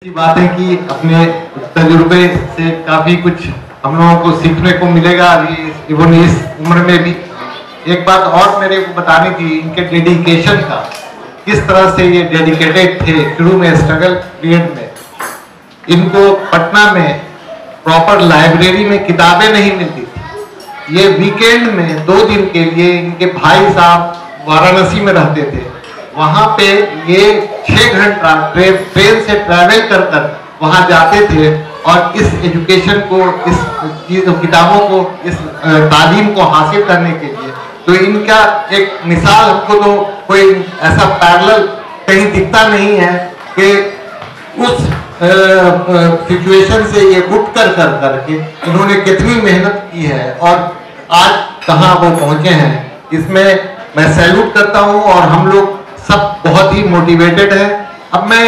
की बात है कि अपने तजुर्बे से काफी कुछ हम लोगों को सीखने को मिलेगा अभी इवन इस उम्र में भी। एक बात और मेरे को बतानी थी, इनके डेडिकेशन का, किस तरह से ये डेडिकेटेड थे शुरू में स्ट्रगल पीरियड में। इनको पटना में प्रॉपर लाइब्रेरी में किताबें नहीं मिलती थी। ये वीकेंड में 2 दिन के लिए इनके भाई साहब वाराणसी में रहते थे, वहां पे ये 6 घंटा ट्रेन से ट्रैवल कर कर वहां जाते थे और इस एजुकेशन को, इस किताबों को, इस तालीम को हासिल करने के लिए। तो इनका एक मिसाल हमको तो कोई ऐसा पैरेलल कहीं दिखता नहीं है कि उस सिचुएशन से ये उठ कर करके इन्होंने कितनी मेहनत की है और आज कहाँ वो पहुंचे हैं। इसमें मैं सैल्यूट करता हूं और हम लोग सब बहुत ही मोटिवेटेड है। अब मैं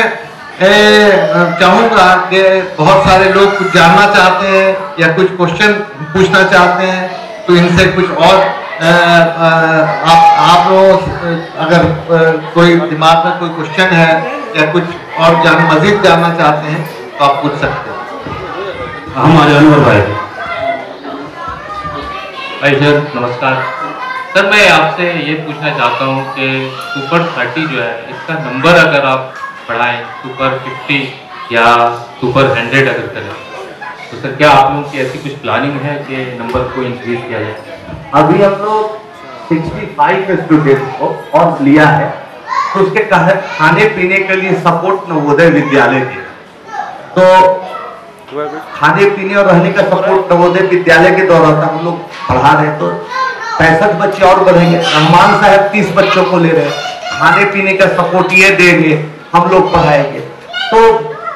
चाहूंगा कि बहुत सारे लोग कुछ जानना चाहते हैं या कुछ क्वेश्चन पूछना चाहते हैं, तो इनसे कुछ और आप लोग अगर कोई दिमाग में कोई क्वेश्चन है या कुछ और मजीद जानना चाहते हैं तो आप पूछ सकते हैं। हमारे अनवर भाई सर नमस्कार सर, मैं आपसे ये पूछना चाहता हूँ कि सुपर 30 जो है, इसका नंबर अगर आप बढ़ाएं सुपर 50 या सुपर 100 अगर करें तो सर क्या आप लोगों की ऐसी कुछ प्लानिंग है कि नंबर को इंक्रीज किया जाए? अभी हम लोग 65 स्टूडेंट को और लिया है, तो उसके खाने पीने के लिए सपोर्ट नवोदय विद्यालय के, तो खाने पीने और रहने का सपोर्ट नवोदय विद्यालय के द्वारा हम लोग पढ़ा रहे हैं। तो 65 बच्चे और बढ़ेंगे। रहमान साहब 30 बच्चों को ले रहे हैं, खाने पीने का सपोर्ट ये देंगे, हम लोग पढ़ाएंगे। तो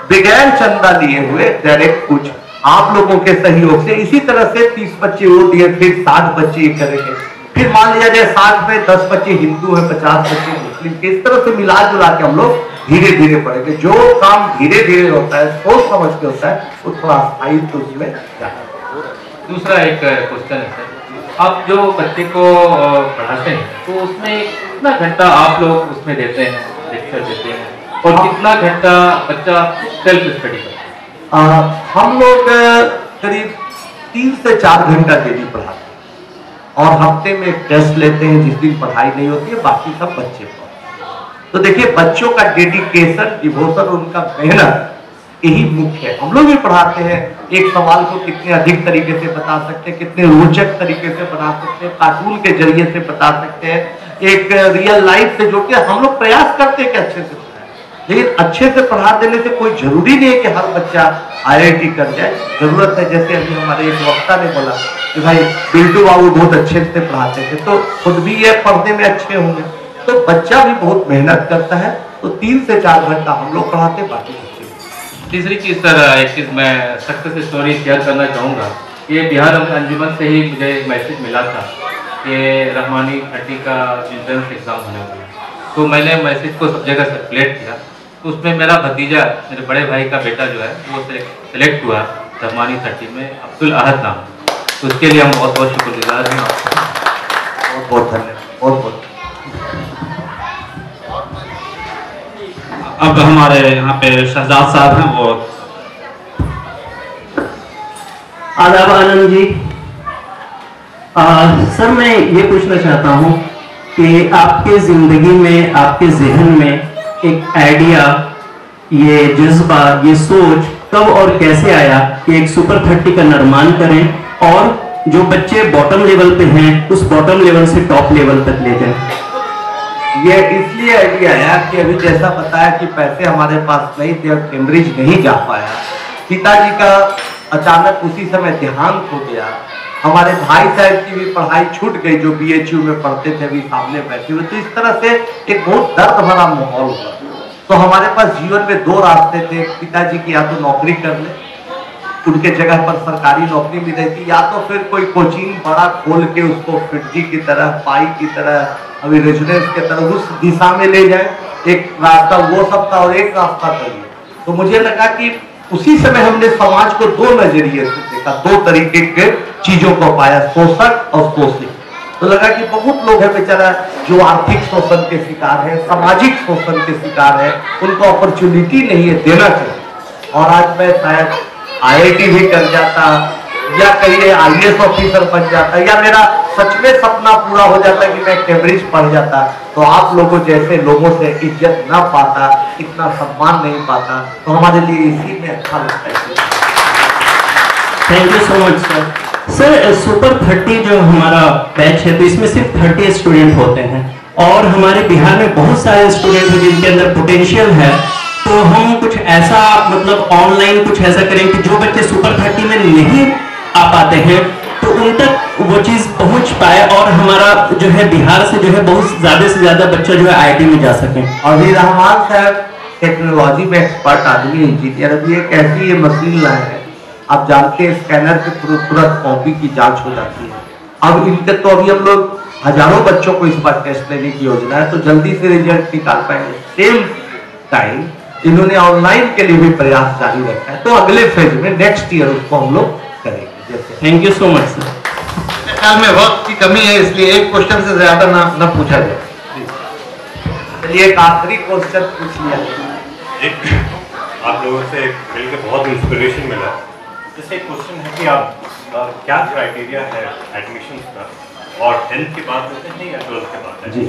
बगैर चंदा लिए हुए डायरेक्ट कुछ आप लोगों के सहयोग से इसी तरह से 30 बच्चे वो दिए, फिर 60 बच्चे ये करेंगे, फिर मान लिया जाए 60 में 10 बच्चे हिंदू है, 50 बच्चे मुस्लिम के, इस तरह से मिला जुला के हम लोग धीरे धीरे पढ़ेंगे। जो काम धीरे धीरे होता है, सोच समझ के होता है, वो थोड़ा स्थायित्व उसमें जाता है। दूसरा एक क्वेश्चन है सर, आप जो बच्चे को पढ़ाते हैं तो उसमें कितना घंटा आप लोग उसमें देते हैं, लेक्चर देते हैं, और कितना घंटा बच्चा सेल्फ स्टडी करता है? हम लोग करीब 3 से 4 घंटा डेली पढ़ाते हैं और हफ्ते में एक टेस्ट लेते हैं जिस दिन पढ़ाई नहीं होती है, बाकी सब बच्चे पढ़ते हैं। तो देखिए बच्चों का डेडिकेशन, डिवोशन, उनका मेहनत यही मुख्य है। हम लोग भी पढ़ाते हैं, एक सवाल को कितने अधिक तरीके से बता सकते हैं, कितने रोचक तरीके से बना सकते हैं, कार्टून के जरिए से बता सकते हैं, एक रियल लाइफ से जोड़ के हम लोग प्रयास करते हैं कि अच्छे से पढ़ाएं। लेकिन अच्छे से पढ़ा देने से कोई जरूरी नहीं है कि हर बच्चा IIT कर जाए। जरूरत है, जैसे अभी हमारे एक वक्ता ने बोला कि भाई बिल्टू बाबू बहुत अच्छे से पढ़ाते थे, तो खुद भी ये पढ़ने में अच्छे होंगे। तो बच्चा भी बहुत मेहनत करता है, तो 3 से 4 घंटा हम लोग पढ़ाते, बाकी तीसरी चीज़ सर, एक चीज़ मैं सक्सेस स्टोरी शेयर करना चाहूँगा। ये बिहार अंजुमन से ही मुझे मैसेज मिला था कि रहमानी 30 का एंट्रेंस एग्ज़ाम होने वाला है, तो मैंने मैसेज को सब जगह सर्कुलेट किया। तो उसमें मेरा भतीजा, मेरे बड़े भाई का बेटा जो है वो सेलेक्ट हुआ रहमानी 30 में, अब्दुल अहद नाम। तो उसके लिए हम बहुत बहुत शुक्रगुजार हैं, बहुत बहुत धन्यवाद, बहुत बहुत। अब हमारे यहाँ पे शहजाद साहब हैं, वो आदाब आनंद जी। सर मैं ये पूछना चाहता हूँ कि आपके जिंदगी में, आपके जहन में एक आइडिया, ये जज्बा, ये सोच कब और कैसे आया कि एक सुपर 30 का निर्माण करें और जो बच्चे बॉटम लेवल पे हैं उस बॉटम लेवल से टॉप लेवल तक ले जाएं? ये इसलिए आइडिया आया कि अभी जैसा बताया कि पैसे हमारे पास नहीं थे और कैम्ब्रिज नहीं जा पाया। पिताजी का अचानक उसी समय देहांत हो गया। हमारे भाई साहब की भी पढ़ाई छूट गई, जो BHU में पढ़ते थे, अभी सामने बैठे हुए। तो इस तरह से एक बहुत दर्द भरा माहौल हुआ। तो हमारे पास जीवन में 2 रास्ते थे। पिताजी की या तो नौकरी कर ले, उनके जगह पर सरकारी नौकरी मिल रही थी, या तो फिर कोई कोचिंग बड़ा खोल के उसको फिटजी की तरह, पाई की तरह, अभी रेजिडेंस की तरह उस दिशा में ले जाए। एक रास्ता वो सब था और एक रास्ता था ये। तो मुझे लगा कि उसी समय हमने समाज को 2 नजरिए से देखा, 2 तरीके के चीजों को पाया, शोषक और शोषित। तो लगा कि बहुत लोग हैं बेचारा जो आर्थिक शोषण के शिकार है, सामाजिक शोषण के शिकार है, उनको अपॉर्चुनिटी नहीं है, देना चाहिए। और आज मैं शायद IIT भी कर जाता या कहीं IAS ऑफिसर बन जाता या मेरा सच में सपना पूरा हो जाता कि मैं कैम्ब्रिज पढ़ जाता, तो आप लोगों जैसे लोगों से इज्जत ना पाता, इतना सम्मान नहीं पाता, तो हमारे लिए इसी में अच्छा लगता है। Thank you so much sir. Sir super 30 जो हमारा बैच है, तो इसमें सिर्फ 30 स्टूडेंट होते हैं और हमारे बिहार में बहुत सारे स्टूडेंट हैं जिनके अंदर पोटेंशियल है। तो हम कुछ ऐसा मतलब ऑनलाइन कुछ ऐसा करें कि जो बच्चे सुपर 30 में नहीं आ पाते हैं तो उन तक वो चीज पहुंच पाए और हमारा जो है बिहार से जो है बहुत ज्यादा से ज्यादा बच्चा जो है IIT में जा सके। अभी रहमान साहब टेक्नोलॉजी में एक्सपर्ट आदमी, इंजीनियर, अभी एक ऐसी ये मशीन लाए हैं, आप जानते हैं स्कैनर के थ्रू तुरंत कॉपी की जांच हो जाती है। अब इनके तो अभी हम लोग हजारों बच्चों को इस बार टेस्ट लेने की योजना है, तो जल्दी से रिजल्ट निकाल पाएंगे। सेम टाइम इन्होंने ऑनलाइन के लिए भी प्रयास जारी रखा है, तो अगले फेज में नेक्स्ट ईयर उसको हम लोग करेंगे। Thank you so much sir. मेरे ख्याल में वक्त की कमी है, इसलिए एक क्वेश्चन से ज्यादा ना पूछा जाए। चलिए एक आखिरी क्वेश्चन पूछ लिया। एक आप लोगों से मिलकर बहुत इंस्पिरेशन मिला। जैसे एक क्वेश्चन है कि आप क्या क्राइटेरिया है एडमिशन का, और 10th के बाद लेते हैं या 12th के बाद? जी,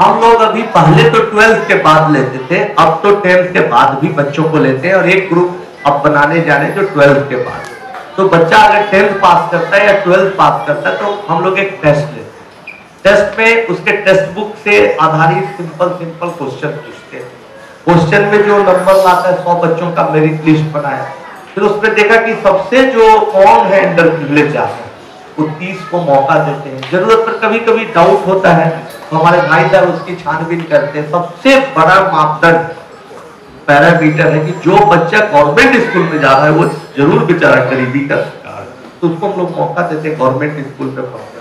हम लोग अभी पहले तो 12th के बाद लेते थे, अब तो 10th के बाद भी बच्चों को लेते हैं, और एक ग्रुप अब बनाने जा रहे हैं जो 12th के बाद। तो बच्चा अगर 10th पास करता है या 12th पास करता है तो हम लोग एक टेस्ट लेते हैं। टेस्ट में उसके टेक्स्ट बुक से आधारित सिंपल क्वेश्चन पूछते हैं। क्वेश्चन में जो नंबर लाता है 100 बच्चों का मेरिट लिस्ट बनाया, फिर उसमें देखा कि सबसे जो कौन है अंडर प्रिविलेज जाता है वो 30 को मौका देते हैं। जरूरत पर कभी कभी डाउट होता है तो हमारे भाई साहब उसकी छानबीन करते हैं। सबसे बड़ा मापदंड पैरामीटर है कि जो बच्चा गवर्नमेंट स्कूल में जा रहा है वो जरूर बेचारा गरीबी का शिकार है, तो उसको हम लोग मौका देते हैं गवर्नमेंट स्कूल में पढ़ने।